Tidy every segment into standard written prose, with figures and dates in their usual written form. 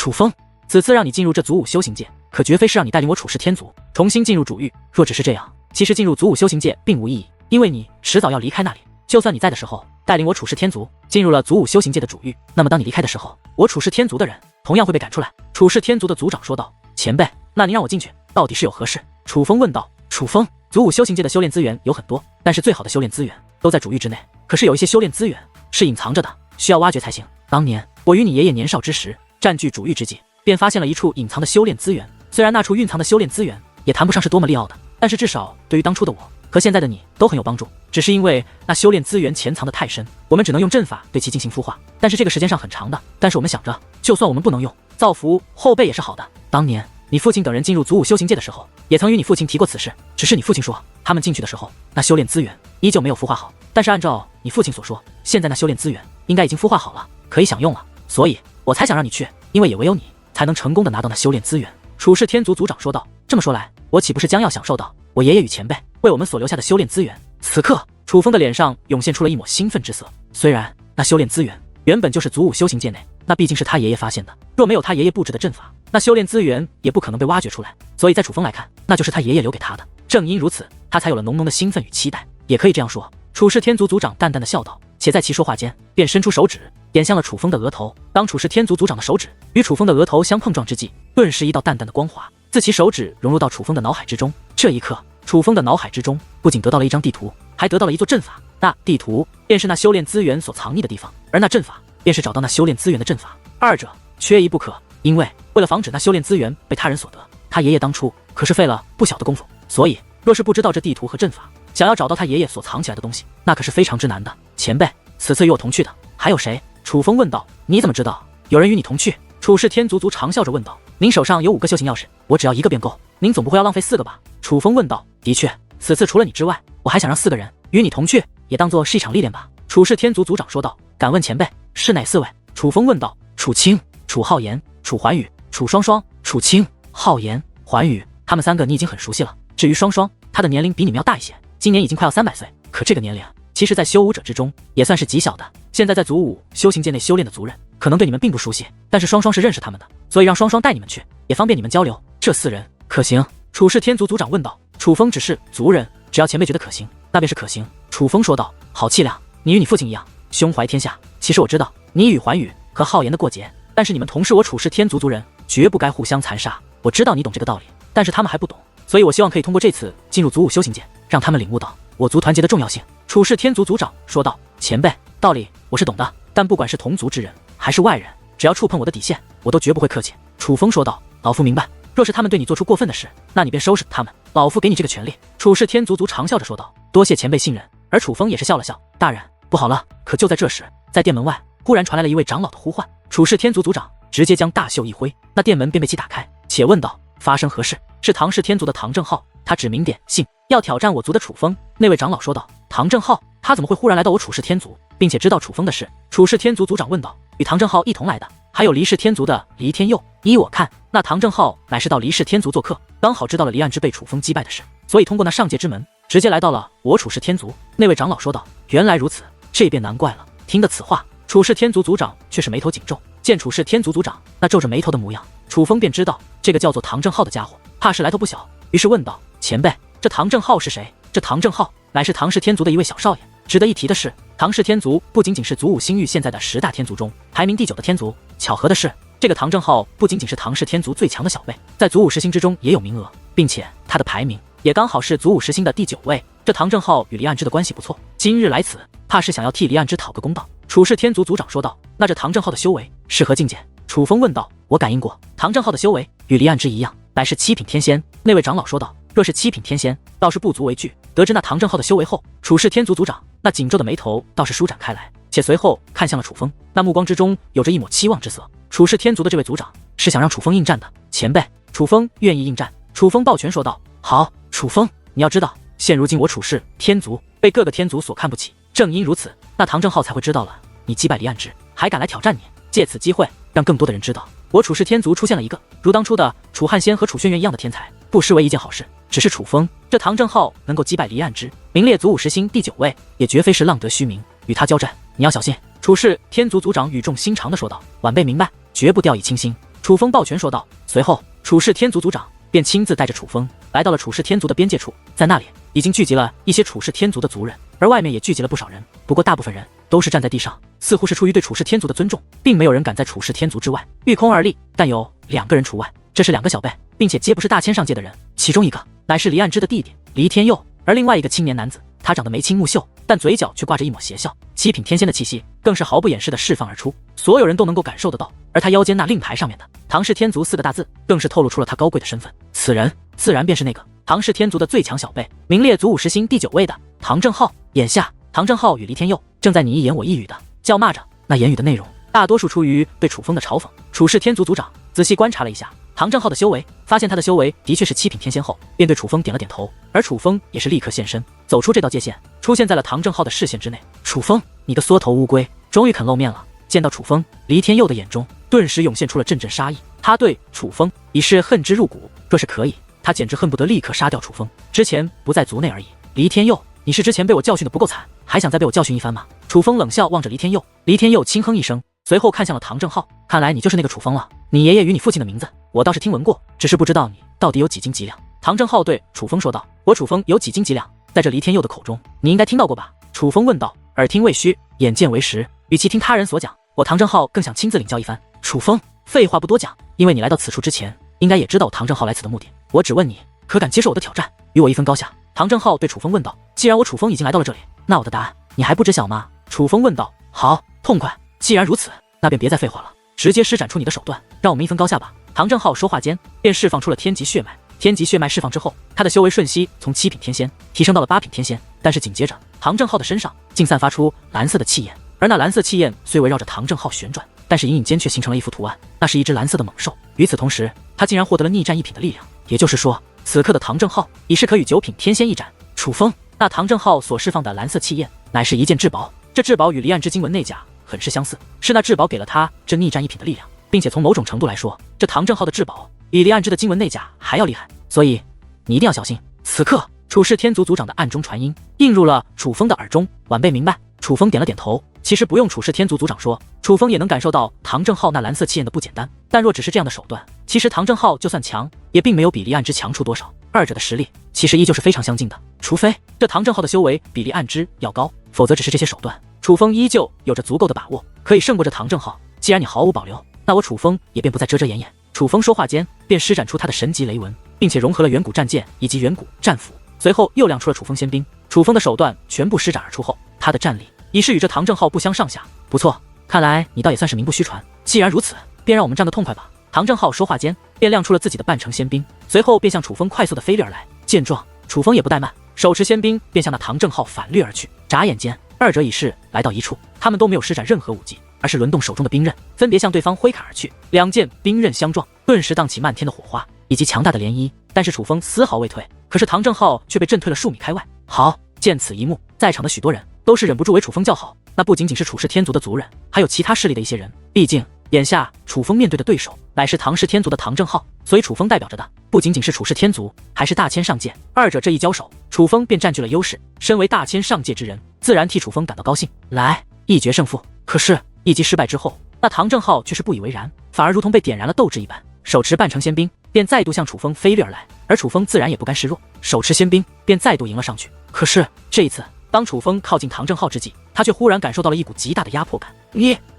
楚风，此次让你进入这祖武修行界，可绝非是让你带领我楚氏天族重新进入主域。若只是这样，其实进入祖武修行界并无意义，因为你迟早要离开那里。就算你在的时候带领我楚氏天族进入了祖武修行界的主域，那么当你离开的时候，我楚氏天族的人同样会被赶出来。楚氏天族的族长说道：“前辈，那您让我进去，到底是有何事？”楚风问道。楚风，祖武修行界的修炼资源有很多，但是最好的修炼资源都在主域之内。可是有一些修炼资源是隐藏着的，需要挖掘才行。当年我与你爷爷年少之时，占据主域之际，便发现了一处隐藏的修炼资源。虽然那处蕴藏的修炼资源也谈不上是多么利奥的，但是至少对于当初的我和现在的你都很有帮助。只是因为那修炼资源潜藏的太深，我们只能用阵法对其进行孵化，但是这个时间上很长的。但是我们想着，就算我们不能用，造福后辈也是好的。当年你父亲等人进入祖武修行界的时候，也曾与你父亲提过此事，只是你父亲说他们进去的时候，那修炼资源依旧没有孵化好。但是按照你父亲所说，现在那修炼资源应该已经孵化好了，可以享用了，所以我才想让你去，因为也唯有你才能成功的拿到那修炼资源。楚氏天族族长说道。这么说来，我岂不是将要享受到我爷爷与前辈为我们所留下的修炼资源？此刻楚风的脸上涌现出了一抹兴奋之色。虽然那修炼资源原本就是祖武修行界内，那毕竟是他爷爷发现的，若没有他爷爷布置的阵法，那修炼资源也不可能被挖掘出来。所以在楚风来看，那就是他爷爷留给他的。正因如此，他才有了浓浓的兴奋与期待。也可以这样说，楚氏天族族长淡淡的笑道，且在其说话间，便伸出手指点向了楚风的额头。当楚氏天族族长的手指与楚风的额头相碰撞之际，顿时一道淡淡的光华自其手指融入到楚风的脑海之中。这一刻，楚风的脑海之中不仅得到了一张地图，还得到了一座阵法。那地图便是那修炼资源所藏匿的地方，而那阵法便是找到那修炼资源的阵法，二者缺一不可。因为为了防止那修炼资源被他人所得，他爷爷当初可是费了不小的功夫，所以若是不知道这地图和阵法，想要找到他爷爷所藏起来的东西，那可是非常之难的。前辈，此次与我同去的还有谁？楚风问道。你怎么知道有人与你同去？楚氏天族族长笑着问道。您手上有5个修行钥匙，我只要1个便够，您总不会要浪费4个吧？楚风问道。的确，此次除了你之外，我还想让4个人与你同去，也当作是一场历练吧。楚氏天族族长说道。敢问前辈是哪4位？楚风问道。楚清、楚浩言、楚环宇、楚双双。楚清、浩言、环宇，他们3个你已经很熟悉了。至于双双，他的年龄比你们要大一些，今年已经快要300岁，可这个年龄其实在修武者之中也算是极小的。现在在祖武修行界内修炼的族人可能对你们并不熟悉，但是双双是认识他们的，所以让双双带你们去，也方便你们交流。这4人可行？楚氏天族族长问道。楚风只是族人，只要前辈觉得可行，那便是可行。楚风说道。好气量，你与你父亲一样胸怀天下。其实我知道你与环宇和浩言的过节，但是你们同是我楚氏天族族人，绝不该互相残杀。我知道你懂这个道理，但是他们还不懂，所以我希望可以通过这次进入祖武修行界，让他们领悟到我族团结的重要性。楚氏天族族长说道。前辈，道理我是懂的，但不管是同族之人还是外人，只要触碰我的底线，我都绝不会客气。楚风说道。老夫明白，若是他们对你做出过分的事，那你便收拾他们，老夫给你这个权利。楚氏天族族长笑着说道。多谢前辈信任。而楚风也是笑了笑。大人，不好了！可就在这时，在殿门外忽然传来了一位长老的呼唤。楚氏天族族长直接将大袖一挥，那殿门便被其打开，且问道：发生何事？是唐氏天族的唐正浩，他指名点姓要挑战我族的楚风。那位长老说道。唐正浩，他怎么会忽然来到我楚氏天族，并且知道楚风的事？楚氏天族族长问道。与唐正浩一同来的还有黎氏天族的黎天佑。依我看，那唐正浩乃是到黎氏天族做客，刚好知道了黎岸之被楚风击败的事，所以通过那上界之门直接来到了我楚氏天族。那位长老说道。原来如此，这便难怪了。听得此话，楚氏天族族长却是眉头紧皱。见楚氏天族族长那皱着眉头的模样，楚风便知道这个叫做唐正浩的家伙怕是来头不小，于是问道：前辈，这唐正浩是谁？这唐正浩乃是唐氏天族的一位小少爷。值得一提的是，唐氏天族不仅仅是祖武星域现在的10大天族中排名第9的天族。巧合的是，这个唐正浩不仅仅是唐氏天族最强的小辈，在祖武10星之中也有名额，并且他的排名也刚好是祖武10星的第9位。这唐正浩与黎岸之的关系不错，今日来此，怕是想要替黎岸之讨个公道。楚氏天族族长说道。那这唐正浩的修为是何境界？楚风问道。我感应过，唐正浩的修为与黎岸之一样，乃是7品天仙。那位长老说道。若是7品天仙，倒是不足为惧。得知那唐正浩的修为后，楚氏天族族长那紧皱的眉头倒是舒展开来，且随后看向了楚风，那目光之中有着一抹期望之色。楚氏天族的这位族长是想让楚风应战的。前辈，楚风愿意应战。楚风抱拳说道。好，楚风，你要知道，现如今我楚氏天族被各个天族所看不起，正因如此，那唐正浩才会知道了你击败黎岸之，还敢来挑战你。借此机会，让更多的人知道我楚氏天族出现了一个如当初的楚汉仙和楚轩辕一样的天才，不失为一件好事。只是楚风这唐正浩能够击败黎岸之，名列祖武10星第9位，也绝非是浪得虚名。与他交战，你要小心。楚氏天族族长语重心长地说道。晚辈明白，绝不掉以轻心。楚风抱拳说道。随后，楚氏天族族长便亲自带着楚风来到了楚氏天族的边界处，在那里已经聚集了一些楚氏天族的族人，而外面也聚集了不少人。不过大部分人都是站在地上，似乎是出于对楚氏天族的尊重，并没有人敢在楚氏天族之外御空而立。但有2个人除外，这是2个小辈，并且皆不是大千上界的人。其中一个乃是黎岸之的弟弟黎天佑，而另外一个青年男子，他长得眉清目秀，但嘴角却挂着一抹邪笑，七品天仙的气息更是毫不掩饰地释放而出，所有人都能够感受得到。而他腰间那令牌上面的唐氏天族4个大字，更是透露出了他高贵的身份。此人自然便是那个唐氏天族的最强小辈，名列祖武10星第9位的唐正浩。眼下，唐正浩与黎天佑正在你一言我一语的叫骂着，那言语的内容大多数出于对楚风的嘲讽。楚氏天族族长仔细观察了一下唐正浩的修为，发现他的修为的确是7品天仙后，便对楚风点了点头，而楚风也是立刻现身，走出这道界限，出现在了唐正浩的视线之内。楚风，你个缩头乌龟，终于肯露面了。见到楚风，黎天佑的眼中顿时涌现出了阵阵杀意，他对楚风已是恨之入骨，若是可以，他简直恨不得立刻杀掉楚风。之前不在族内而已，黎天佑，你是之前被我教训的不够惨，还想再被我教训一番吗？楚风冷笑望着黎天佑，黎天佑轻哼一声，随后看向了唐正浩，看来你就是那个楚风了。你爷爷与你父亲的名字我倒是听闻过，只是不知道你到底有几斤几两。唐正浩对楚风说道。我楚风有几斤几两，在这黎天佑的口中你应该听到过吧？楚风问道。耳听未虚，眼见为实，与其听他人所讲，我唐正浩更想亲自领教一番。楚风，废话不多讲，因为你来到此处之前，应该也知道我唐正浩来此的目的。我只问你，可敢接受我的挑战，与我一分高下？唐正浩对楚风问道。既然我楚风已经来到了这里，那我的答案你还不知晓吗？楚风问道。好，痛快，既然如此，那便别再废话了，直接施展出你的手段，让我们一分高下吧。唐正浩说话间，便释放出了天极血脉。天极血脉释放之后，他的修为瞬息从7品天仙提升到了8品天仙。但是紧接着，唐正浩的身上竟散发出蓝色的气焰，而那蓝色气焰虽围绕着唐正浩旋转，但是隐隐间却形成了一幅图案，那是一只蓝色的猛兽。与此同时，他竟然获得了逆战1品的力量，也就是说，此刻的唐正浩已是可与9品天仙一战。楚风，那唐正浩所释放的蓝色气焰乃是一件至宝，这至宝与离岸之经文内甲很是相似，是那至宝给了他这逆战1品的力量，并且从某种程度来说，这唐正浩的至宝比离岸之的经文内甲还要厉害，所以你一定要小心。此刻，楚氏天族族长的暗中传音映入了楚风的耳中。晚辈明白。楚风点了点头。其实不用楚氏天族族长说，楚风也能感受到唐正浩那蓝色气焰的不简单。但若只是这样的手段，其实唐正浩就算强，也并没有比离岸之强出多少。二者的实力其实依旧是非常相近的，除非这唐正浩的修为比离岸之要高，否则只是这些手段，楚风依旧有着足够的把握，可以胜过这唐正浩。既然你毫无保留，那我楚风也便不再遮遮掩掩。楚风说话间，便施展出他的神级雷纹，并且融合了远古战剑以及远古战斧，随后又亮出了楚风仙兵。楚风的手段全部施展而出后，他的战力已是与这唐正浩不相上下。不错，看来你倒也算是名不虚传。既然如此，便让我们战个痛快吧。唐正浩说话间，便亮出了自己的半成仙兵，随后便向楚风快速的飞掠而来。见状，楚风也不怠慢，手持仙兵便向那唐正浩反掠而去。眨眼间，二者已是来到一处，他们都没有施展任何武技，而是轮动手中的兵刃，分别向对方挥砍而去。两件兵刃相撞，顿时荡起漫天的火花以及强大的涟漪。但是楚风丝毫未退，可是唐正浩却被震退了数米开外。好，见此一幕，在场的许多人都是忍不住为楚风叫好。那不仅仅是楚氏天族的族人，还有其他势力的一些人。毕竟眼下楚风面对的对手乃是唐氏天族的唐正浩，所以楚风代表着的不仅仅是楚氏天族，还是大千上界。二者这一交手，楚风便占据了优势。身为大千上界之人，自然替楚风感到高兴，来一决胜负。可是，一击失败之后，那唐正浩却是不以为然，反而如同被点燃了斗志一般，手持半成仙兵便再度向楚风飞掠而来。而楚风自然也不甘示弱，手持仙兵便再度迎了上去。可是这一次，当楚风靠近唐正浩之际，他却忽然感受到了一股极大的压迫感。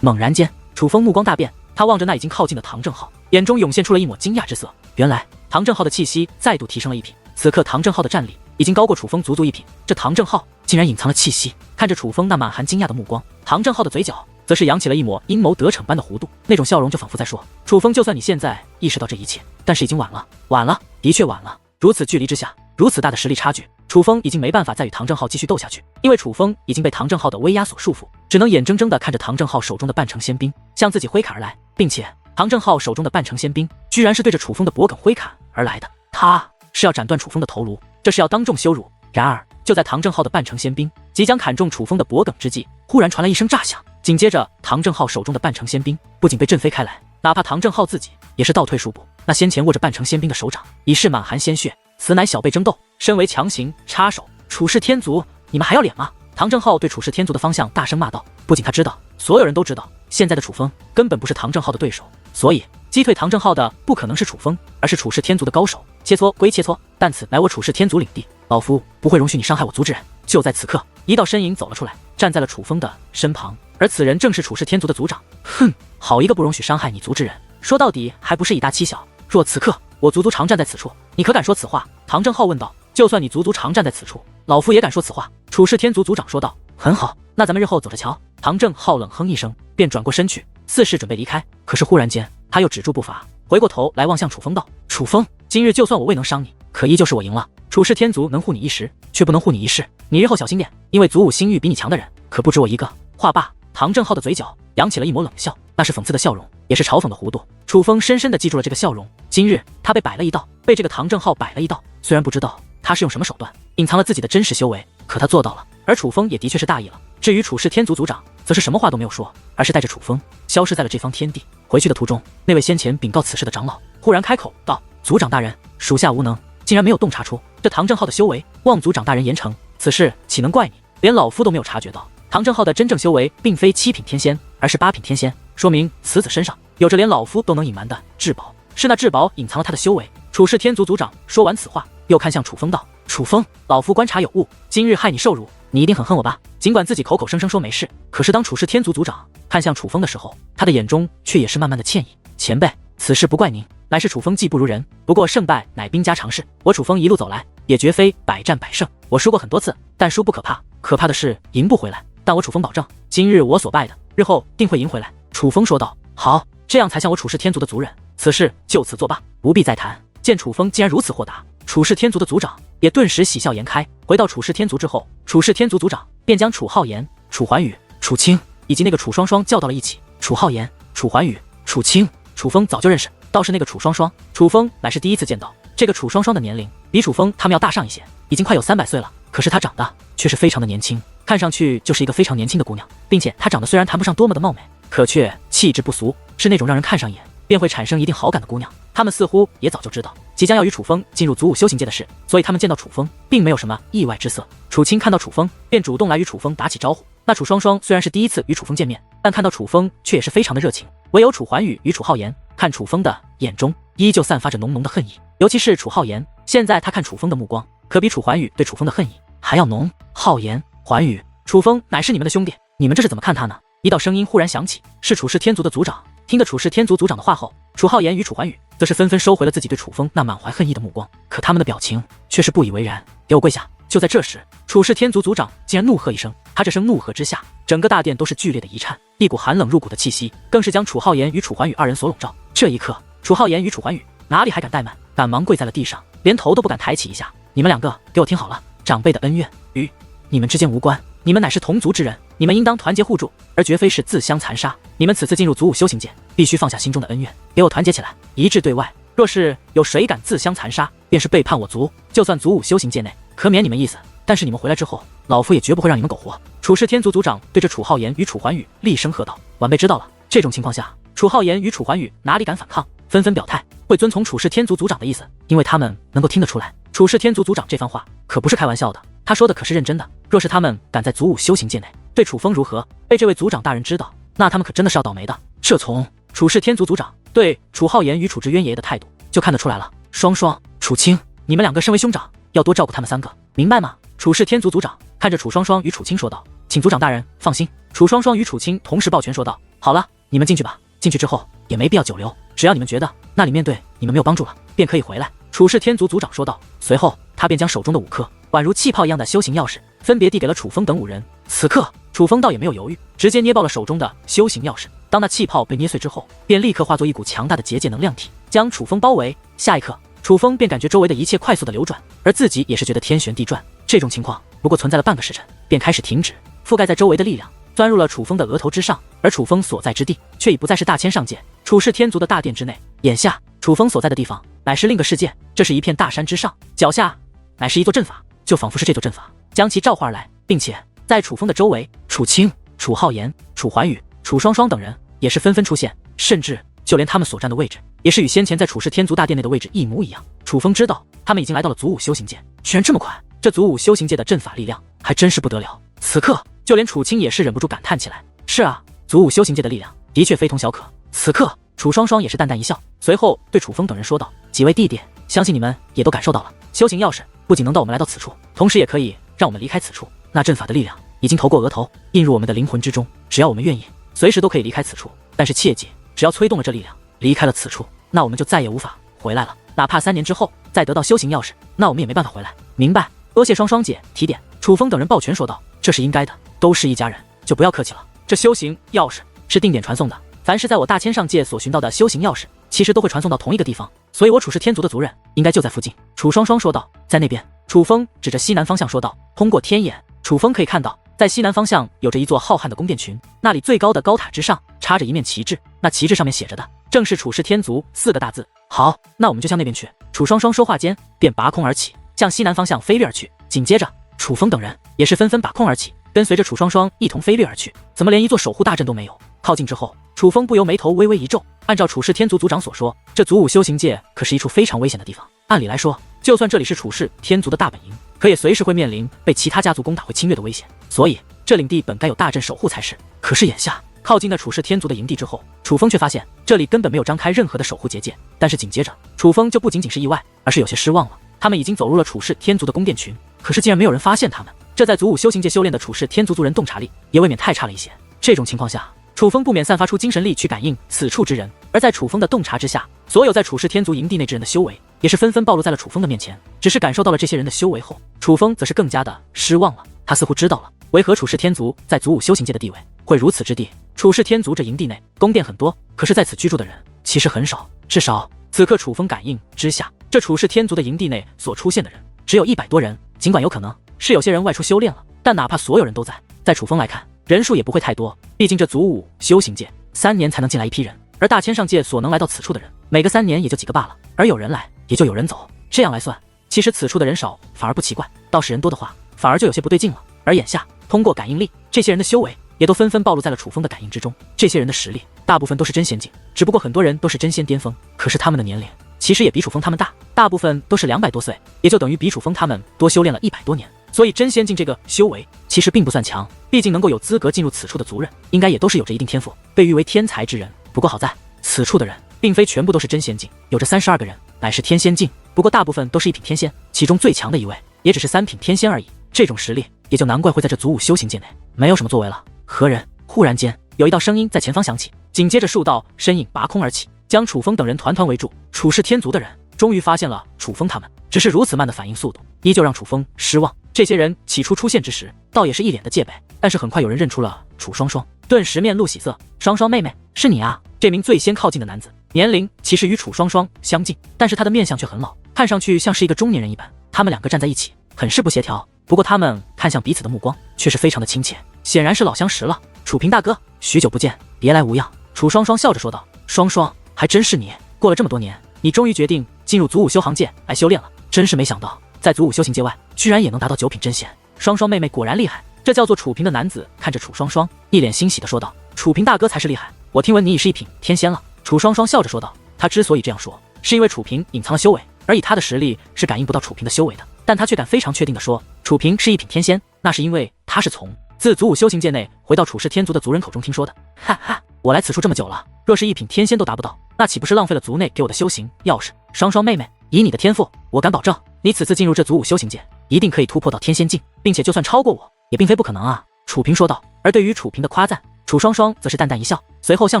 猛然间，楚风目光大变，他望着那已经靠近的唐正浩，眼中涌现出了一抹惊讶之色。原来唐正浩的气息再度提升了1品，此刻唐正浩的战力已经高过楚风足足1品。这唐正浩竟然隐藏了气息。看着楚风那满含惊讶的目光，唐正浩的嘴角则是扬起了一抹阴谋得逞般的弧度，那种笑容就仿佛在说：楚风，就算你现在意识到这一切，但是已经晚了，晚了，的确晚了。如此距离之下，如此大的实力差距，楚风已经没办法再与唐正浩继续斗下去，因为楚风已经被唐正浩的威压所束缚，只能眼睁睁地看着唐正浩手中的半成仙兵向自己挥砍而来，并且唐正浩手中的半成仙兵居然是对着楚风的脖颈挥砍而来的，他是要斩断楚风的头颅，这是要当众羞辱。然而就在唐正浩的半成仙兵即将砍中楚风的脖颈之际，忽然传来一声炸响，紧接着唐正浩手中的半成仙兵不仅被震飞开来，哪怕唐正浩自己也是倒退数步，那先前握着半成仙兵的手掌已是满含鲜血。此乃小辈争斗，身为强行插手，楚氏天族，你们还要脸吗？唐正浩对楚氏天族的方向大声骂道。不仅他知道，所有人都知道，现在的楚风根本不是唐正浩的对手，所以击退唐正浩的不可能是楚风，而是楚氏天族的高手。切磋归切磋，但此乃我楚氏天族领地，老夫不会容许你伤害我族之人。就在此刻，一道身影走了出来，站在了楚风的身旁，而此人正是楚氏天族的族长。哼，好一个不容许伤害你族之人，说到底还不是以大欺小。若此刻我族常站在此处，你可敢说此话？唐正浩问道。就算你族常站在此处，老夫也敢说此话。楚氏天族族长说道。很好，那咱们日后走着瞧。唐正浩冷哼一声，便转过身去，似是准备离开。可是忽然间，他又止住步伐，回过头来望向楚风道：楚风，今日就算我未能伤你，可依旧是我赢了。楚氏天族能护你一时，却不能护你一世。你日后小心点，因为祖武星域比你强的人可不止我一个。话罢，唐正浩的嘴角扬起了一抹冷笑，那是讽刺的笑容，也是嘲讽的弧度。楚风深深地记住了这个笑容。今日他被摆了一道，被这个唐正浩摆了一道。虽然不知道他是用什么手段隐藏了自己的真实修为，可他做到了。而楚风也的确是大意了。至于楚氏天族族长，则是什么话都没有说，而是带着楚风消失在了这方天地。回去的途中，那位先前禀告此事的长老忽然开口道：族长大人，属下无能，竟然没有洞察出这唐正浩的修为，望族长大人严惩。此事岂能怪你？连老夫都没有察觉到，唐正浩的真正修为并非7品天仙，而是8品天仙，说明此子身上有着连老夫都能隐瞒的至宝，是那至宝隐藏了他的修为。楚氏天族族长说完此话，又看向楚风道：楚风，老夫观察有误，今日害你受辱，你一定很恨我吧？尽管自己口口声声说没事，可是当楚氏天族族长看向楚风的时候，他的眼中却也是慢慢的歉意。前辈，此事不怪您，乃是楚风技不如人，不过胜败乃兵家常事，我楚风一路走来也绝非百战百胜。我输过很多次，但输不可怕，可怕的是赢不回来。但我楚风保证，今日我所败的，日后定会赢回来。楚风说道。好，这样才像我楚氏天族的族人，此事就此作罢，不必再谈。见楚风竟然如此豁达，楚氏天族的族长也顿时喜笑颜开。回到楚氏天族之后，楚氏天族族长便将楚浩言、楚环宇、楚清以及那个楚双双叫到了一起。楚浩言、楚环宇、楚清，楚风早就认识，倒是那个楚双双，楚风乃是第一次见到。这个楚双双的年龄比楚风他们要大上一些，已经快有300岁了，可是她长得却是非常的年轻，看上去就是一个非常年轻的姑娘，并且她长得虽然谈不上多么的貌美，可却气质不俗，是那种让人看上眼便会产生一定好感的姑娘。他们似乎也早就知道即将要与楚风进入祖武修行界的事，所以他们见到楚风并没有什么意外之色。楚清看到楚风便主动来与楚风打起招呼。那楚双双虽然是第一次与楚风见面，但看到楚风却也是非常的热情。唯有楚环宇与楚浩言看楚风的眼中依旧散发着浓浓的恨意，尤其是楚浩言，现在他看楚风的目光可比楚环宇对楚风的恨意还要浓。浩言、环宇，楚风乃是你们的兄弟，你们这是怎么看他呢？一道声音忽然响起，是楚氏天族的族长。听得楚氏天族族长的话后，楚浩言与楚环宇则是纷纷收回了自己对楚风那满怀恨意的目光，可他们的表情却是不以为然。给我跪下！就在这时，楚氏天族族长竟然怒喝一声，他这声怒喝之下，整个大殿都是剧烈的一颤，一股寒冷入骨的气息更是将楚浩言与楚环宇二人所笼罩。这一刻，楚浩言与楚环宇哪里还敢怠慢，赶忙跪在了地上，连头都不敢抬起一下。你们两个给我听好了，长辈的恩怨与你们之间无关，你们乃是同族之人，你们应当团结互助，而绝非是自相残杀。你们此次进入祖武修行界，必须放下心中的恩怨，给我团结起来，一致对外。若是有谁敢自相残杀，便是背叛我族，就算祖武修行界内可免你们一死，但是你们回来之后，老夫也绝不会让你们苟活。楚氏天族族长对着楚浩言与楚环宇厉声喝道：晚辈知道了。这种情况下，楚浩言与楚环宇哪里敢反抗，纷纷表态会遵从楚氏天族族长的意思，因为他们能够听得出来，楚氏天族族长这番话可不是开玩笑的，他说的可是认真的。若是他们敢在祖武修行界内对楚风如何，被这位族长大人知道，那他们可真的是要倒霉的。这从楚氏天族族长对楚浩言与楚之渊爷爷的态度就看得出来了。双双、楚清，你们两个身为兄长，要多照顾他们3个，明白吗？楚氏天族族长看着楚双双与楚清说道。请族长大人放心。楚双双与楚清同时抱拳说道。好了，你们进去吧，进去之后也没必要久留，只要你们觉得那里面对你们没有帮助了，便可以回来。楚氏天族族长说道。随后他便将手中的5颗宛如气泡一样的修行钥匙分别递给了楚风等5人。此刻楚风倒也没有犹豫，直接捏爆了手中的修行钥匙。当那气泡被捏碎之后，便立刻化作一股强大的结界能量体，将楚风包围。下一刻，楚风便感觉周围的一切快速的流转，而自己也是觉得天旋地转。这种情况不过存在了半个时辰，便开始停止。覆盖在周围的力量钻入了楚风的额头之上，而楚风所在之地却已不再是大千上界楚氏天族的大殿之内。眼下楚风所在的地方乃是另一个世界，这是一片大山之上，脚下乃是一座阵法，就仿佛是这座阵法将其召唤而来，并且在楚风的周围，楚清、楚浩言、楚环宇、楚双双等人也是纷纷出现，甚至就连他们所站的位置也是与先前在楚氏天族大殿内的位置一模一样。楚风知道他们已经来到了祖武修行界，居然这么快，这祖武修行界的阵法力量还真是不得了。此刻就连楚清也是忍不住感叹起来，是啊，祖武修行界的力量的确非同小可。此刻楚双双也是淡淡一笑，随后对楚风等人说道：“几位弟弟，相信你们也都感受到了，修行钥匙不仅能带我们来到此处，同时也可以让我们离开此处。那阵法的力量已经投过额头，印入我们的灵魂之中，只要我们愿意，随时都可以离开此处。但是切记，只要催动了这力量，离开了此处，那我们就再也无法回来了。哪怕3年之后再得到修行钥匙，那我们也没办法回来。明白？多谢双双姐提点。”楚风等人抱拳说道：“这是应该的，都是一家人，就不要客气了。这修行钥匙是定点传送的，凡是在我大千上界所寻到的修行钥匙，其实都会传送到同一个地方，所以我楚氏天族的族人应该就在附近。”楚双双说道：“在那边。”楚风指着西南方向说道：“通过天眼，楚风可以看到，在西南方向有着一座浩瀚的宫殿群，那里最高的高塔之上插着一面旗帜，那旗帜上面写着的正是楚氏天族4个大字。好，那我们就向那边去。”楚双双说话间便拔空而起，向西南方向飞掠而去。紧接着，楚风等人也是纷纷拔空而起，跟随着楚双双一同飞掠而去。怎么连一座守护大阵都没有？靠近之后，楚风不由眉头微微一皱。按照楚氏天族族长所说，这祖武修行界可是一处非常危险的地方。按理来说，就算这里是楚氏天族的大本营，可也随时会面临被其他家族攻打会侵略的危险，所以这领地本该有大阵守护才是。可是眼下靠近了楚氏天族的营地之后，楚风却发现这里根本没有张开任何的守护结界。但是紧接着，楚风就不仅仅是意外，而是有些失望了。他们已经走入了楚氏天族的宫殿群，可是竟然没有人发现他们。这在祖武修行界修炼的楚氏天族族人洞察力也未免太差了一些。这种情况下，楚风不免散发出精神力去感应此处之人。而在楚风的洞察之下，所有在楚氏天族营地内之人的修为也是纷纷暴露在了楚风的面前。只是感受到了这些人的修为后，楚风则是更加的失望了。他似乎知道了为何楚氏天族在祖武修行界的地位会如此之低。楚氏天族这营地内宫殿很多，可是在此居住的人其实很少。至少此刻楚风感应之下，这楚氏天族的营地内所出现的人只有100多人。尽管有可能是有些人外出修炼了，但哪怕所有人都在楚风来看，人数也不会太多。毕竟这祖武修行界3年才能进来一批人，而大千上界所能来到此处的人，每个3年也就几个罢了。而有人来，也就有人走。这样来算，其实此处的人少反而不奇怪，倒是人多的话，反而就有些不对劲了。而眼下通过感应力，这些人的修为也都纷纷暴露在了楚风的感应之中。这些人的实力大部分都是真仙境，只不过很多人都是真仙巅峰，可是他们的年龄其实也比楚风他们大，大部分都是200多岁，也就等于比楚风他们多修炼了100多年。所以真仙境这个修为其实并不算强，毕竟能够有资格进入此处的族人，应该也都是有着一定天赋，被誉为天才之人。不过好在此处的人并非全部都是真仙境，有着32个人乃是天仙境，不过大部分都是1品天仙，其中最强的一位也只是3品天仙而已。这种实力也就难怪会在这祖武修行界内没有什么作为了。何人？忽然间有一道声音在前方响起，紧接着数道身影拔空而起，将楚风等人团团围住。楚氏天族的人终于发现了楚风他们，只是如此慢的反应速度依旧让楚风失望。这些人起初出现之时倒也是一脸的戒备，但是很快有人认出了楚双双，顿时面露喜色。双双妹妹，是你啊！这名最先靠近的男子年龄其实与楚双双相近，但是他的面相却很老，看上去像是一个中年人一般。他们2个站在一起很是不协调，不过他们看向彼此的目光却是非常的亲切，显然是老相识了。楚平大哥，许久不见，别来无恙。楚双双笑着说道。双双，还真是你，过了这么多年，你终于决定进入祖武修行界来修炼了，真是没想到在祖武修行界外居然也能达到9品真仙。双双妹妹果然厉害。这叫做楚平的男子看着楚双双，一脸欣喜的说道。楚平大哥才是厉害，我听闻你已是1品天仙了。楚双双笑着说道。他之所以这样说，是因为楚平隐藏了修为，而以他的实力是感应不到楚平的修为的，但他却敢非常确定的说楚平是1品天仙，那是因为他是从自祖武修行界内回到楚氏天族的族人口中听说的。哈哈，我来此处这么久了，若是1品天仙都达不到，那岂不是浪费了族内给我的修行钥匙？双双妹妹，以你的天赋，我敢保证你此次进入这祖武修行界一定可以突破到天仙境，并且就算超过我也并非不可能啊。楚平说道。而对于楚平的夸赞，楚双双则是淡淡一笑，随后向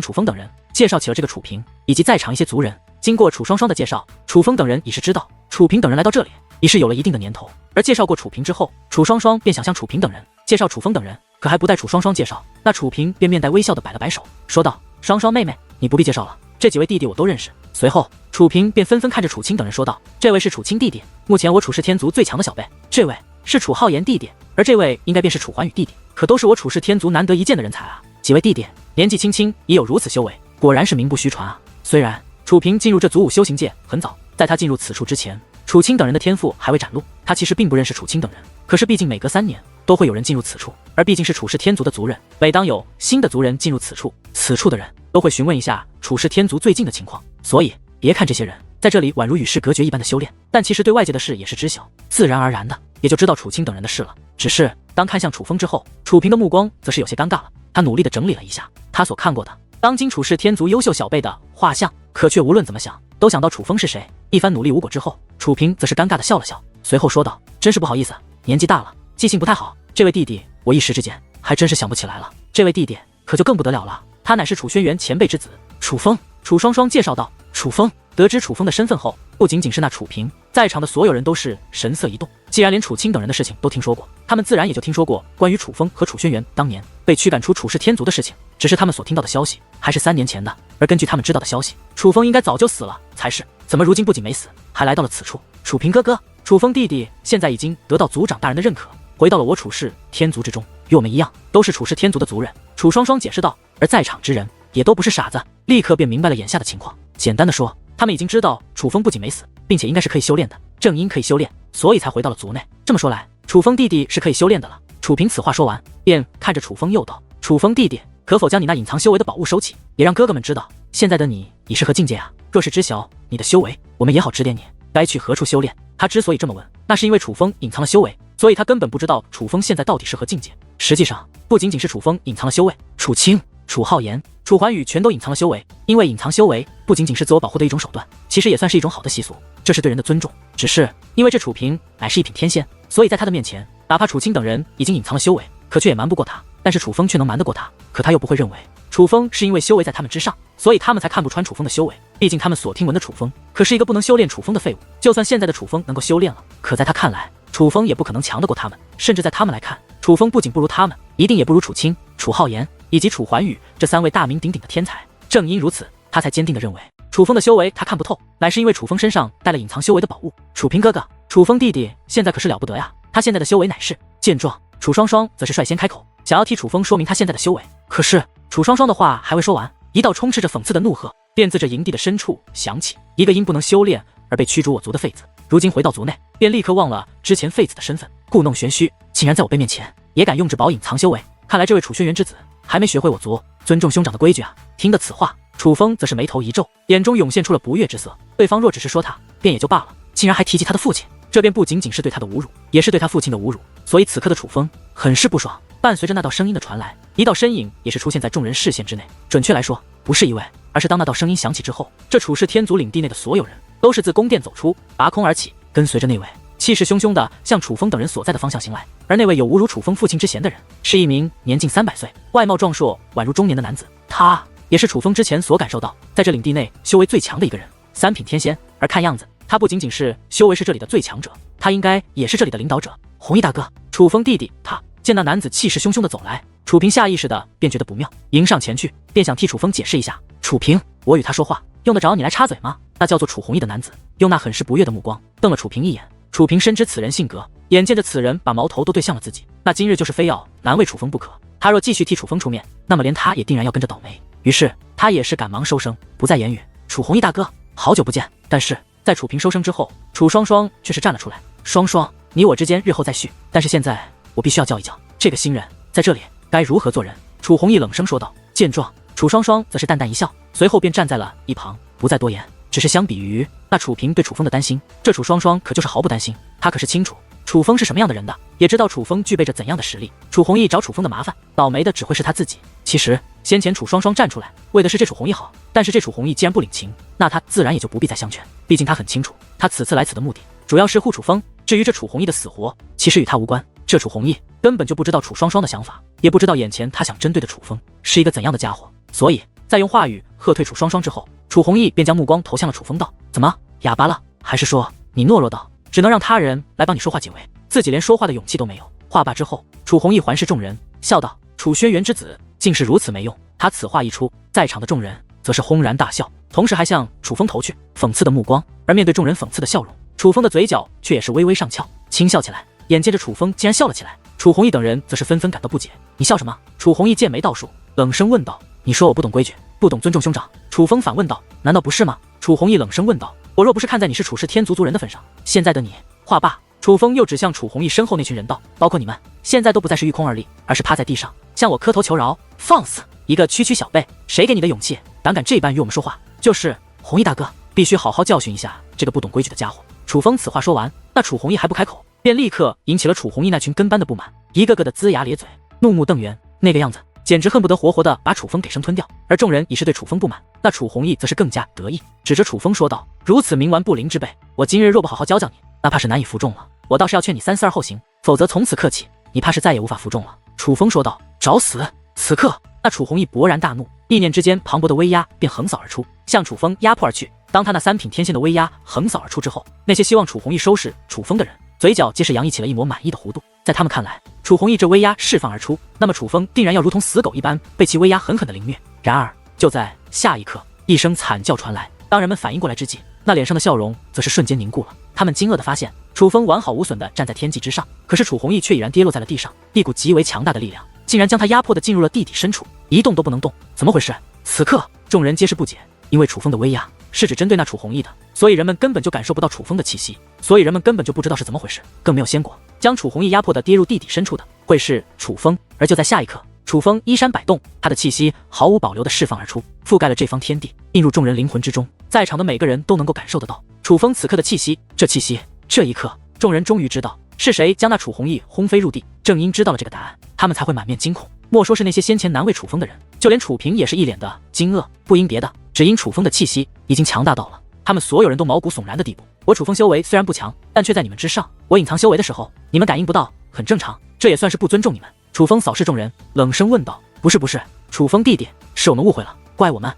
楚风等人介绍起了这个楚平以及在场一些族人。经过楚双双的介绍，楚风等人已是知道楚平等人来到这里已是有了一定的年头。而介绍过楚平之后，楚双双便想向楚平等人介绍楚风等人，可还不待楚双双介绍，那楚平便面带微笑的摆了摆手，说道：双双妹妹，你不必介绍了，这几位弟弟我都认识。随后楚平便纷纷看着楚清等人说道：这位是楚清弟弟，目前我楚氏天族最强的小辈；这位是楚浩言弟弟，而这位应该便是楚环宇弟弟，可都是我楚氏天族难得一见的人才啊！几位弟弟年纪轻轻已有如此修为，果然是名不虚传啊。虽然楚平进入这祖武修行界很早，在他进入此处之前，楚清等人的天赋还未展露，他其实并不认识楚清等人。可是毕竟每隔3年都会有人进入此处，而毕竟是楚氏天族的族人，每当有新的族人进入此处，此处的人都会询问一下楚氏天族最近的情况。所以别看这些人在这里宛如与世隔绝一般的修炼，但其实对外界的事也是知晓，自然而然的也就知道楚清等人的事了。只是当看向楚风之后，楚平的目光则是有些尴尬了。他努力的整理了一下他所看过的当今处世天族优秀小辈的画像，可却无论怎么想，都想到楚风是谁。一番努力无果之后，楚平则是尴尬的笑了笑，随后说道：“真是不好意思，年纪大了，记性不太好。这位弟弟，我一时之间还真是想不起来了。这位弟弟可就更不得了了，他乃是楚轩辕前辈之子楚风。”楚双双介绍道。楚风得知楚风的身份后，不仅仅是那楚平，在场的所有人都是神色一动。既然连楚清等人的事情都听说过，他们自然也就听说过关于楚风和楚轩辕当年被驱赶出楚氏天族的事情。只是他们所听到的消息还是3年前的，而根据他们知道的消息，楚风应该早就死了才是，怎么如今不仅没死，还来到了此处？楚平哥哥，楚风弟弟现在已经得到族长大人的认可，回到了我楚氏天族之中，与我们一样，都是楚氏天族的族人。楚双双解释道。而在场之人也都不是傻子，立刻便明白了眼下的情况。简单的说，他们已经知道楚风不仅没死，并且应该是可以修炼的，正因可以修炼，所以才回到了族内。这么说来，楚风弟弟是可以修炼的了。楚平此话说完，便看着楚风又道：“楚风弟弟，可否将你那隐藏修为的宝物收起，也让哥哥们知道，现在的你已是何境界啊？若是知晓你的修为，我们也好指点你该去何处修炼。”他之所以这么问，那是因为楚风隐藏了修为，所以他根本不知道楚风现在到底是何境界。实际上，不仅仅是楚风隐藏了修为，楚清、楚浩言、楚桓宇全都隐藏了修为。因为隐藏修为不仅仅是自我保护的一种手段，其实也算是一种好的习俗，这是对人的尊重。只是因为这楚平乃是一品天仙，所以在他的面前，哪怕楚清等人已经隐藏了修为，可却也瞒不过他。但是楚风却能瞒得过他，可他又不会认为楚风是因为修为在他们之上，所以他们才看不穿楚风的修为。毕竟他们所听闻的楚风可是一个不能修炼楚风的废物。就算现在的楚风能够修炼了，可在他看来，楚风也不可能强得过他们。甚至在他们来看，楚风不仅不如他们，一定也不如楚清、楚浩言以及楚桓宇这3位大名鼎鼎的天才。正因如此，他才坚定地认为楚风的修为他看不透，乃是因为楚风身上带了隐藏修为的宝物。楚平哥哥，楚风弟弟现在可是了不得呀，他现在的修为乃是……见状，楚双双则是率先开口，想要替楚风说明他现在的修为。可是楚双双的话还未说完，一道充斥着讽刺的怒喝便自这营地的深处响起。一个因不能修炼而被驱逐我族的废子，如今回到族内，便立刻忘了之前废子的身份，故弄玄虚，竟然在我辈面前也敢用至宝隐藏修为。看来这位楚轩辕之子还没学会我族尊重兄长的规矩啊！听得此话，楚风则是眉头一皱，眼中涌现出了不悦之色。对方若只是说他，便也就罢了，竟然还提及他的父亲，这便不仅仅是对他的侮辱，也是对他父亲的侮辱。所以此刻的楚风很是不爽。伴随着那道声音的传来，一道身影也是出现在众人视线之内。准确来说，不是一位，而是当那道声音响起之后，这楚氏天族领地内的所有人都是自宫殿走出，拔空而起，跟随着那位气势汹汹的向楚风等人所在的方向行来。而那位有侮辱楚风父亲之嫌的人，是一名年近300岁、外貌壮硕、宛如中年的男子。他也是楚风之前所感受到在这领地内修为最强的一个人，3品天仙。而看样子，他不仅仅是修为是这里的最强者，他应该也是这里的领导者。弘毅大哥，楚风弟弟。他见那男子气势汹汹的走来，楚平下意识的便觉得不妙，迎上前去，便想替楚风解释一下。楚平，我与他说话，用得着你来插嘴吗？那叫做楚弘毅的男子用那很是不悦的目光瞪了楚平一眼。楚平深知此人性格，眼见着此人把矛头都对向了自己，那今日就是非要难为楚风不可。他若继续替楚风出面，那么连他也定然要跟着倒霉。于是他也是赶忙收声，不再言语。楚弘毅大哥，好久不见。但是在楚平收声之后，楚双双却是站了出来。双双，你我之间日后再续，但是现在我必须要教一教这个新人在这里该如何做人。楚弘毅冷声说道。见状，楚双双则是淡淡一笑，随后便站在了一旁，不再多言。只是相比于那楚平对楚风的担心，这楚双双可就是毫不担心。他可是清楚楚风是什么样的人的，也知道楚风具备着怎样的实力。楚弘毅找楚风的麻烦，倒霉的只会是他自己。其实先前楚双双站出来为的是这楚弘毅好，但是这楚弘毅既然不领情，那他自然也就不必再相劝。毕竟他很清楚，他此次来此的目的主要是护楚风，至于这楚弘毅的死活，其实与他无关。这楚弘毅根本就不知道楚双双的想法，也不知道眼前他想针对的楚风是一个怎样的家伙。所以在用话语喝退楚双双之后，楚弘毅便将目光投向了楚风道：怎么哑巴了？还是说你懦弱到只能让他人来帮你说话解围，自己连说话的勇气都没有？话罢之后，楚弘毅环视众人，笑道：楚轩辕之子竟是如此没用。他此话一出，在场的众人则是轰然大笑，同时还向楚风投去讽刺的目光。而面对众人讽刺的笑容，楚风的嘴角却也是微微上翘，轻笑起来。眼见着楚风竟然笑了起来，楚弘毅等人则是纷纷感到不解。你笑什么？楚弘毅剑眉倒竖，冷声问道。你说我不懂规矩，不懂尊重兄长。楚风反问道。难道不是吗？楚弘毅冷声问道。我若不是看在你是楚氏天族族人的份上，现在的你……话罢，楚风又指向楚弘毅身后那群人道，包括你们，现在都不再是御空而立，而是趴在地上向我磕头求饶。放肆！一个区区小辈，谁给你的勇气，胆敢这般与我们说话？就是弘毅大哥，必须好好教训一下这个不懂规矩的家伙。楚风此话说完，那楚弘毅还不开口，便立刻引起了楚弘毅那群跟班的不满，一个个的龇牙咧嘴，怒目瞪圆。那个样子简直恨不得活活的把楚风给生吞掉。而众人已是对楚风不满，那楚弘毅则是更加得意，指着楚风说道：“如此冥顽不灵之辈，我今日若不好好教教你，那怕是难以服众了。我倒是要劝你三思而后行，否则从此刻起，你怕是再也无法服众了。”楚风说道：“找死！”此刻，那楚弘毅勃然大怒，意念之间磅礴的威压便横扫而出，向楚风压迫而去。当他那三品天仙的威压横扫而出之后，那些希望楚弘毅收拾楚风的人，嘴角皆是洋溢起了一抹满意的弧度。在他们看来，楚弘毅这威压释放而出，那么楚风定然要如同死狗一般被其威压狠狠的凌虐。然而就在下一刻，一声惨叫传来。当人们反应过来之际，那脸上的笑容则是瞬间凝固了。他们惊愕地发现，楚风完好无损地站在天际之上，可是楚弘毅却已然跌落在了地上，一股极为强大的力量竟然将他压迫得进入了地底深处，一动都不能动。怎么回事？此刻众人皆是不解，因为楚风的威压是只针对那楚弘毅的，所以人们根本就感受不到楚风的气息，所以人们根本就不知道是怎么回事，更没有先过将楚弘毅压迫得跌入地底深处的会是楚风。而就在下一刻，楚风衣衫摆动，他的气息毫无保留地释放而出，覆盖了这方天地，映入众人灵魂之中。在场的每个人都能够感受得到楚风此刻的气息，这气息。这一刻，众人终于知道是谁将那楚弘毅轰飞入地。正因知道了这个答案，他们才会满面惊恐。莫说是那些先前难为楚风的人，就连楚平也是一脸的惊愕，不因别的，只因楚风的气息已经强大到了他们所有人都毛骨悚然的地步。我楚风修为虽然不强，但却在你们之上，我隐藏修为的时候，你们感应不到，很正常，这也算是不尊重你们。楚风扫视众人，冷声问道：“不是，楚风弟弟，是我们误会了，怪我们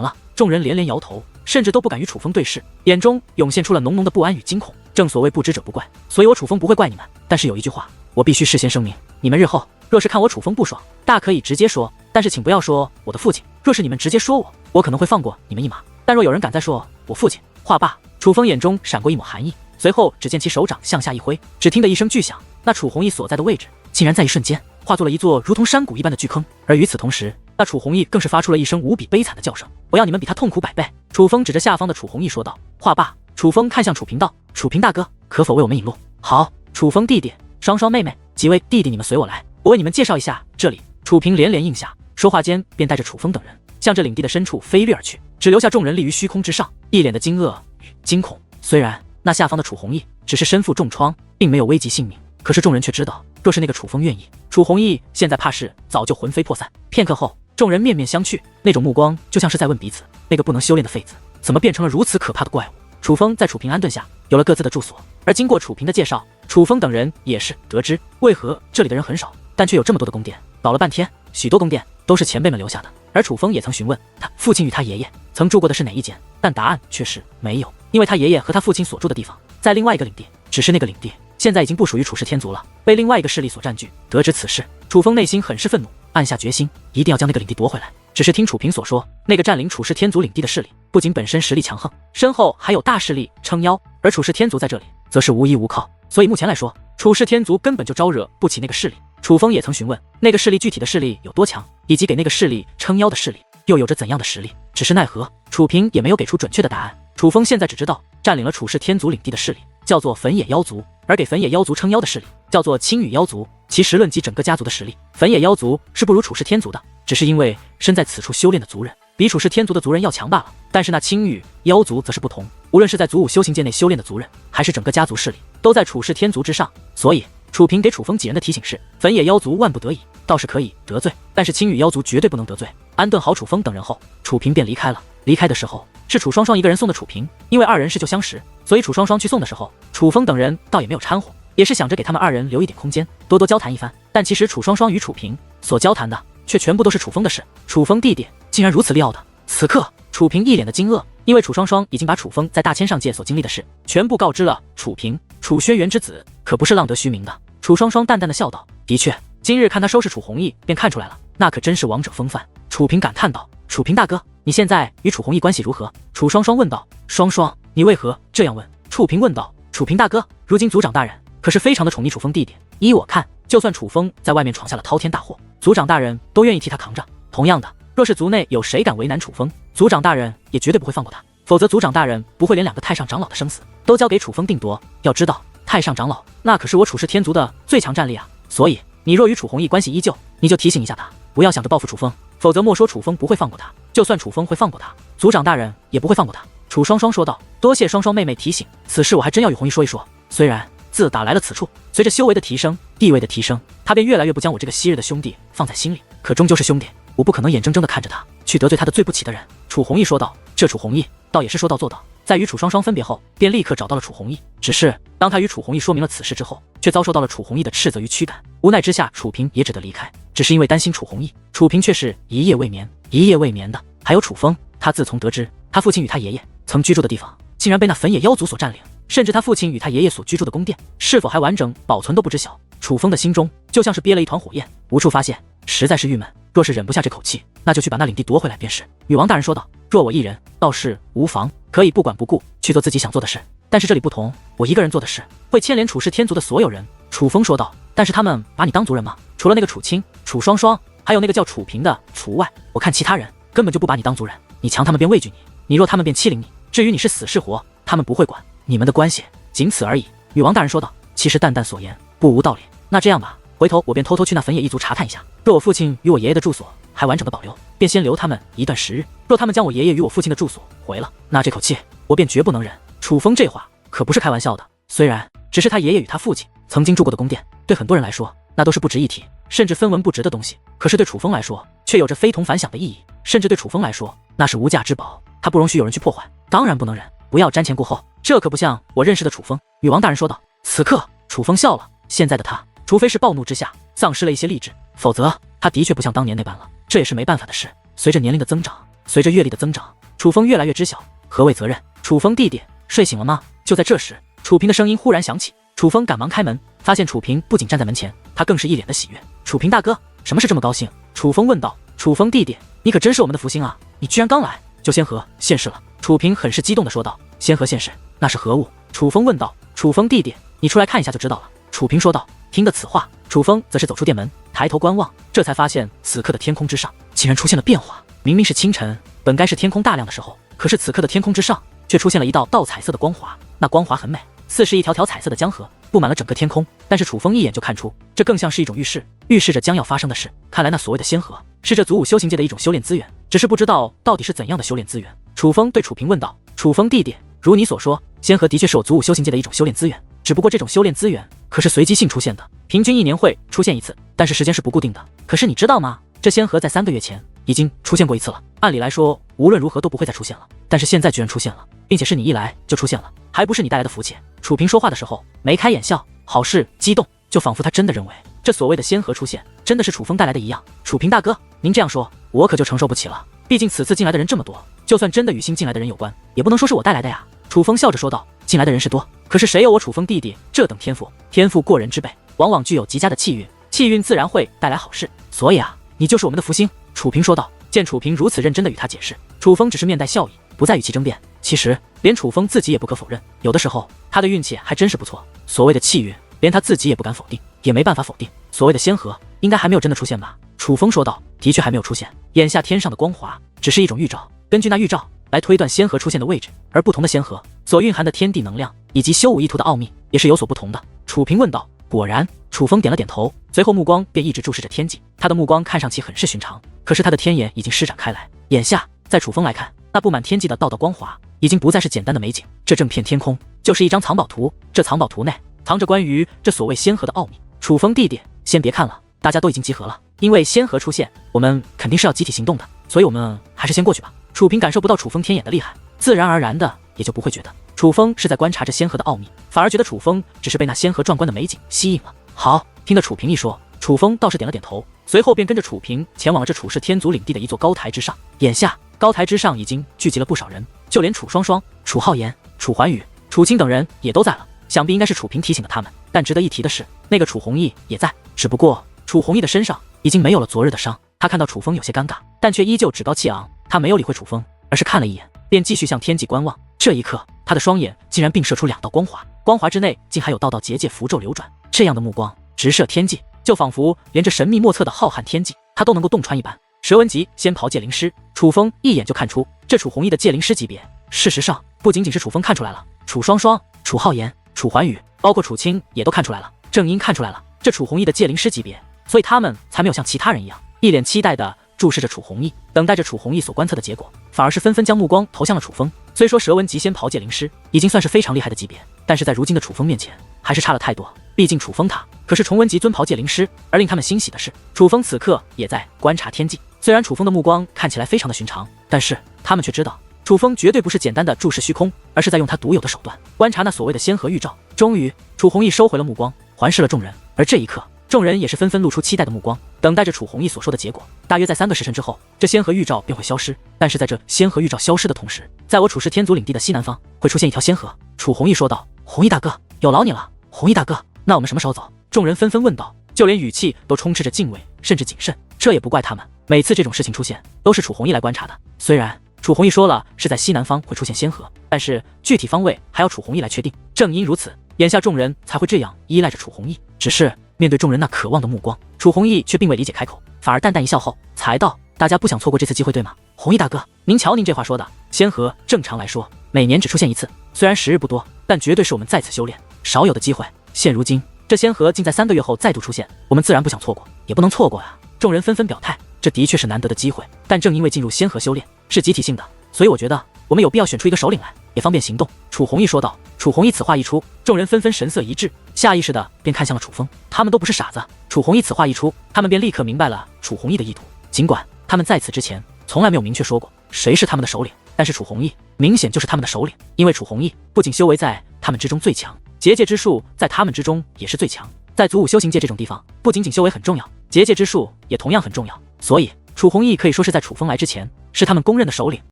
了。”众人连连摇头，甚至都不敢与楚风对视，眼中涌现出了浓浓的不安与惊恐。正所谓不知者不怪，所以我楚风不会怪你们。但是有一句话，我必须事先声明，你们日后若是看我楚风不爽，大可以直接说，但是请不要说我的父亲。若是你们直接说我可能会放过你们一马，但若有人敢再说我父亲，话罢，楚风眼中闪过一抹寒意，随后只见其手掌向下一挥，只听得一声巨响，那楚弘毅所在的位置竟然在一瞬间化作了一座如同山谷一般的巨坑。而与此同时，那楚弘毅更是发出了一声无比悲惨的叫声：“我要你们比他痛苦100倍！”楚风指着下方的楚弘毅说道。话罢，楚风看向楚平道：“楚平大哥，可否为我们引路？”好，楚风弟弟，双双妹妹，几位弟弟，你们随我来，我为你们介绍一下这里。楚平连连应下，说话间便带着楚风等人向这领地的深处飞掠而去，只留下众人立于虚空之上，一脸的惊愕与惊恐。虽然那下方的楚弘毅只是身负重创，并没有危及性命，可是众人却知道，若是那个楚风愿意，楚弘毅现在怕是早就魂飞魄散。片刻后，众人面面相觑，那种目光就像是在问彼此：那个不能修炼的废子，怎么变成了如此可怕的怪物？楚风在楚平安顿下，有了各自的住所。而经过楚平的介绍，楚风等人也是得知，为何这里的人很少，但却有这么多的宫殿。搞了半天，许多宫殿都是前辈们留下的。而楚风也曾询问他父亲与他爷爷曾住过的是哪一间，但答案却是没有，因为他爷爷和他父亲所住的地方在另外一个领地，只是那个领地现在已经不属于楚氏天族了，被另外一个势力所占据。得知此事，楚风内心很是愤怒，暗下决心，一定要将那个领地夺回来。只是听楚平所说，那个占领楚氏天族领地的势力，不仅本身实力强横，身后还有大势力撑腰，而楚氏天族在这里则是无依无靠，所以目前来说，楚氏天族根本就招惹不起那个势力。楚风也曾询问那个势力具体的势力有多强，以及给那个势力撑腰的势力又有着怎样的实力，只是奈何楚平也没有给出准确的答案。楚风现在只知道占领了楚氏天族领地的势力叫做焚野妖族，而给焚野妖族撑腰的势力叫做青羽妖族。其实论及整个家族的实力，焚野妖族是不如楚氏天族的，只是因为身在此处修炼的族人比楚氏天族的族人要强罢了。但是那青羽妖族则是不同，无论是在祖武修行界内修炼的族人，还是整个家族势力，都在楚氏天族之上。所以楚平给楚风几人的提醒是：焚野妖族万不得已倒是可以得罪，但是青羽妖族绝对不能得罪。安顿好楚风等人后，楚平便离开了。离开的时候是楚双双一个人送的楚平，因为二人是旧相识，所以楚双双去送的时候，楚风等人倒也没有掺和，也是想着给他们二人留一点空间，多多交谈一番。但其实楚双双与楚平所交谈的却全部都是楚风的事。楚风弟弟竟然如此利奥的。此刻楚平一脸的惊愕，因为楚双双已经把楚风在大千上界所经历的事全部告知了楚平。楚轩辕之子可不是浪得虚名的。楚双双淡淡的笑道：的确，今日看他收拾楚弘毅便看出来了，那可真是王者风范。楚平感叹道：楚平大哥，你现在与楚弘毅关系如何？楚双双问道。双双，你为何这样问？楚平问道。楚平大哥，如今族长大人可是非常的宠溺楚风弟弟，依我看，就算楚风在外面闯下了滔天大祸，族长大人都愿意替他扛着。同样的，若是族内有谁敢为难楚风，族长大人也绝对不会放过他，否则族长大人不会连2个太上长老的生死都交给楚风定夺。要知道，太上长老那可是我楚氏天族的最强战力啊，所以你若与楚弘毅关系依旧，你就提醒一下他，不要想着报复楚风，否则莫说楚风不会放过他，就算楚风会放过他，族长大人也不会放过他。楚双双说道。多谢双双妹妹提醒，此事我还真要与弘毅说一说。虽然自打来了此处，随着修为的提升，地位的提升，他便越来越不将我这个昔日的兄弟放在心里。可终究是兄弟，我不可能眼睁睁地看着他去得罪他的最不起的人。楚弘毅说道。这楚弘毅倒也是说到做到，在与楚双双分别后，便立刻找到了楚弘毅。只是当他与楚弘毅说明了此事之后，却遭受到了楚弘毅的斥责与驱赶。无奈之下，楚平也只得离开。只是因为担心楚弘毅，楚平却是一夜未眠，一夜未眠的。还有楚风，他自从得知他父亲与他爷爷曾居住的地方竟然被那粉野妖族所占领，甚至他父亲与他爷爷所居住的宫殿是否还完整保存都不知晓。楚风的心中就像是憋了一团火焰，无处发泄，实在是郁闷。若是忍不下这口气，那就去把那领地夺回来便是。女王大人说道。若我一人倒是无妨，可以不管不顾去做自己想做的事，但是这里不同，我一个人做的事会牵连楚氏天族的所有人。楚风说道。但是他们把你当族人吗？除了那个楚青、楚双双，还有那个叫楚平的楚外，我看其他人根本就不把你当族人。你强他们便畏惧你，你弱他们便欺凌你，至于你是死是活，他们不会管，你们的关系仅此而已。女王大人说道。其实淡淡所言不无道理。那这样吧，回头我便偷偷去那粉野一族查探一下，若我父亲与我爷爷的住所还完整的保留，便先留他们一段时日。若他们将我爷爷与我父亲的住所毁了，那这口气我便绝不能忍。楚风这话可不是开玩笑的，虽然只是他爷爷与他父亲曾经住过的宫殿，对很多人来说那都是不值一提，甚至分文不值的东西，可是对楚风来说却有着非同凡响的意义，甚至对楚风来说那是无价之宝，他不容许有人去破坏，当然不能忍，不要瞻前顾后，这可不像我认识的楚风。女王大人说道。此刻楚风笑了，现在的他除非是暴怒之下丧失了一些理智，否则他的确不像当年那般了，这也是没办法的事。随着年龄的增长，随着阅历的增长，楚风越来越知晓何谓责任。楚风弟弟，睡醒了吗？就在这时，楚平的声音忽然响起，楚风赶忙开门，发现楚平不仅站在门前，他更是一脸的喜悦。楚平大哥，什么事这么高兴？楚风问道。楚风弟弟，你可真是我们的福星啊，你居然刚来就仙河现世了。楚平很是激动地说道。仙河现世，那是何物？楚风问道。楚风弟弟，你出来看一下就知道了。楚平说道。听得此话，楚风则是走出殿门，抬头观望，这才发现此刻的天空之上竟然出现了变化。明明是清晨，本该是天空大亮的时候，可是此刻的天空之上却出现了一道道彩色的光华，那光华很美，似是一条条彩色的江河，布满了整个天空。但是楚风一眼就看出，这更像是一种预示，预示着将要发生的事。看来那所谓的仙河是这祖武修行界的一种修炼资源，只是不知道到底是怎样的修炼资源。楚风对楚平问道。楚风弟弟，如你所说，仙河的确是我祖武修行界的一种修炼资源，只不过这种修炼资源可是随机性出现的，平均1年会出现一次，但是时间是不固定的。可是你知道吗？这仙河在3个月前已经出现过一次了，按理来说无论如何都不会再出现了，但是现在居然出现了，并且是你一来就出现了，还不是你带来的福气。楚平说话的时候眉开眼笑，好是激动，就仿佛他真的认为这所谓的仙河出现真的是楚风带来的一样。楚平大哥，您这样说我可就承受不起了，毕竟此次进来的人这么多，就算真的与新进来的人有关，也不能说是我带来的呀。楚风笑着说道。进来的人是多，可是谁有我楚风弟弟这等天赋？天赋过人之辈往往具有极佳的气运，气运自然会带来好事，所以啊，你就是我们的福星。楚平说道。见楚平如此认真地与他解释，楚风只是面带笑意，不再与其争辩。其实连楚风自己也不可否认，有的时候他的运气还真是不错。所谓的气运，连他自己也不敢否定，也没办法否定。所谓的仙河，应该还没有真的出现吧？楚风说道。的确还没有出现，眼下天上的光华只是一种预兆，根据那预兆来推断仙河出现的位置，而不同的仙河所蕴含的天地能量以及修武一途的奥秘也是有所不同的。楚平问道。果然。楚风点了点头，随后目光便一直注视着天际，他的目光看上去很是寻常，可是他的天眼已经施展开来。眼下在楚风来看，那布满天际的道道光华已经不再是简单的美景，这整片天空就是一张藏宝图，这藏宝图内藏着关于这所谓仙河的奥秘。楚风弟弟，先别看了，大家都已经集合了，因为仙河出现，我们肯定是要集体行动的，所以我们还是先过去吧。楚平感受不到楚风天眼的厉害，自然而然的也就不会觉得楚风是在观察着仙河的奥秘，反而觉得楚风只是被那仙河壮观的美景吸引了。好，听得楚平一说，楚风倒是点了点头，随后便跟着楚平前往了这楚氏天族领地的一座高台之上。眼下高台之上已经聚集了不少人，就连楚双双、楚浩言、楚环宇、楚青等人也都在了，想必应该是楚平提醒了他们。但值得一提的是，那个楚弘毅也在，只不过楚弘毅的身上已经没有了昨日的伤。他看到楚风有些尴尬，但却依旧趾高气昂，他没有理会楚风，而是看了一眼，便继续向天际观望。这一刻，他的双眼竟然并射出2道光华，光华之内竟还有道道结界符咒流转。这样的目光直射天际，就仿佛连这神秘莫测的浩瀚天际他都能够洞穿一般。蛇纹级仙袍界灵师，楚风一眼就看出这楚弘毅的界灵师级别。事实上不仅仅是楚风看出来了，楚双双、楚浩言、楚环宇，包括楚青也都看出来了。正因看出来了这楚弘毅的界灵师级别，所以他们才没有像其他人一样一脸期待的注视着楚弘毅，等待着楚弘毅所观测的结果，反而是纷纷将目光投向了楚风。虽说蛇纹极仙袍界灵师已经算是非常厉害的级别，但是在如今的楚风面前，还是差了太多。毕竟楚风他可是重文级尊袍界灵师，而令他们欣喜的是，楚风此刻也在观察天际。虽然楚风的目光看起来非常的寻常，但是他们却知道，楚风绝对不是简单的注视虚空，而是在用他独有的手段观察那所谓的仙河预兆。终于，楚弘毅收回了目光，环视了众人，而这一刻，众人也是纷纷露出期待的目光，等待着楚弘毅所说的结果。大约在3个时辰之后，这仙河预兆便会消失。但是在这仙河预兆消失的同时，在我楚氏天族领地的西南方会出现一条仙河。楚弘毅说道：“弘毅大哥，有劳你了。弘毅大哥，那我们什么时候走？”众人纷纷问道，就连语气都充斥着敬畏，甚至谨慎。这也不怪他们，每次这种事情出现，都是楚弘毅来观察的。虽然楚弘毅说了是在西南方会出现仙河，但是具体方位还要楚弘毅来确定。正因如此，眼下众人才会这样依赖着楚弘毅。只是面对众人那渴望的目光，楚弘毅却并未理解开口，反而淡淡一笑后才道：“大家不想错过这次机会，对吗？弘毅大哥，您瞧您这话说的，仙河正常来说每年只出现一次，虽然时日不多，但绝对是我们再次修炼少有的机会。现如今这仙河竟在3个月后再度出现，我们自然不想错过，也不能错过啊！”众人纷纷表态，这的确是难得的机会，但正因为进入仙河修炼是集体性的，所以我觉得我们有必要选出一个首领来，也方便行动。楚弘毅说道。楚弘毅此话一出，众人纷纷神色一致，下意识的便看向了楚风。他们都不是傻子，楚弘毅此话一出，他们便立刻明白了楚弘毅的意图。尽管他们在此之前从来没有明确说过谁是他们的首领，但是楚弘毅明显就是他们的首领，因为楚弘毅不仅修为在他们之中最强，结界之术在他们之中也是最强。在祖武修行界这种地方，不仅仅修为很重要，结界之术也同样很重要，所以楚弘毅可以说是在楚风来之前是他们公认的首领。